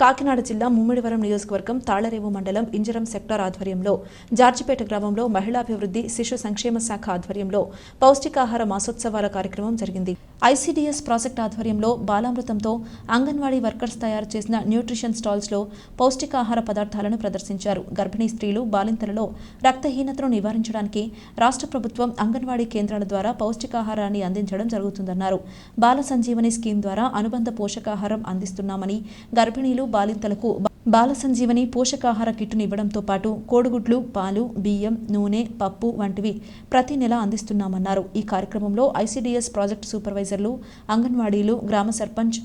కాకినాడ జిల్లా ముమ్మిడివరం నియోజకవర్గం తాళ్లరేవు మండలం ఇంజరం సెక్టార్ ఆధ్వర్యంలో జార్జిపేట గ్రామంలో మహిళాభివృద్ధి శిశు సంక్షేమ శాఖ ఆధ్వర్యంలో పౌష్టికాహార మాసోత్సవాల కార్యక్రమం జరిగింది. ఐసీడీఎస్ ప్రాజెక్ట్ ఆధ్వర్యంలో బాలామృతంతో అంగన్వాడీ వర్కర్స్ తయారు చేసిన న్యూట్రిషన్ స్టాల్స్ లో పౌష్టికాహార పదార్థాలను ప్రదర్శించారు. గర్భిణీ స్త్రీలు బాలింతలలో రక్తహీనతను నివారించడానికి రాష్ట్ర ప్రభుత్వం అంగన్వాడీ కేంద్రాల ద్వారా పౌష్టికాహారాన్ని అందించడం జరుగుతుందన్నారు. బాల సంజీవని స్కీమ్ ద్వారా అనుబంధ పోషకాహారం అందిస్తున్నామని, గర్భిణీలు బాలింతలకు బాల సంజీవని పోషకాహార కిట్టును ఇవ్వడంతో పాటు కోడిగుడ్లు, పాలు, బియ్యం, నూనె, పప్పు వంటివి ప్రతి నెల అందిస్తున్నామన్నారు. ఈ కార్యక్రమంలో ఐసీడీఎస్ ప్రాజెక్టు సూపర్వైజర్లు, అంగన్వాడీలు, గ్రామ సర్పంచ్,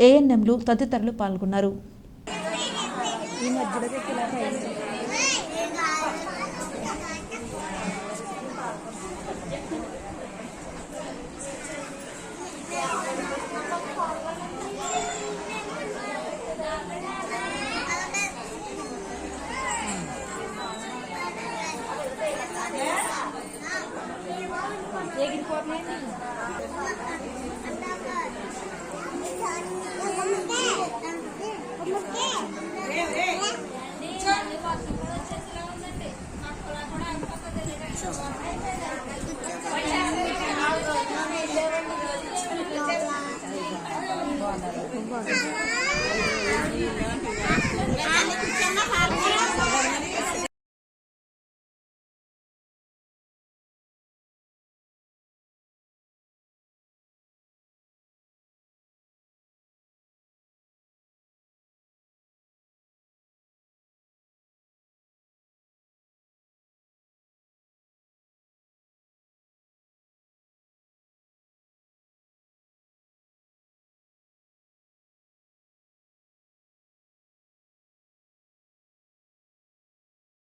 ఏఎన్ఎంలు తదితరులు పాల్గొన్నారు.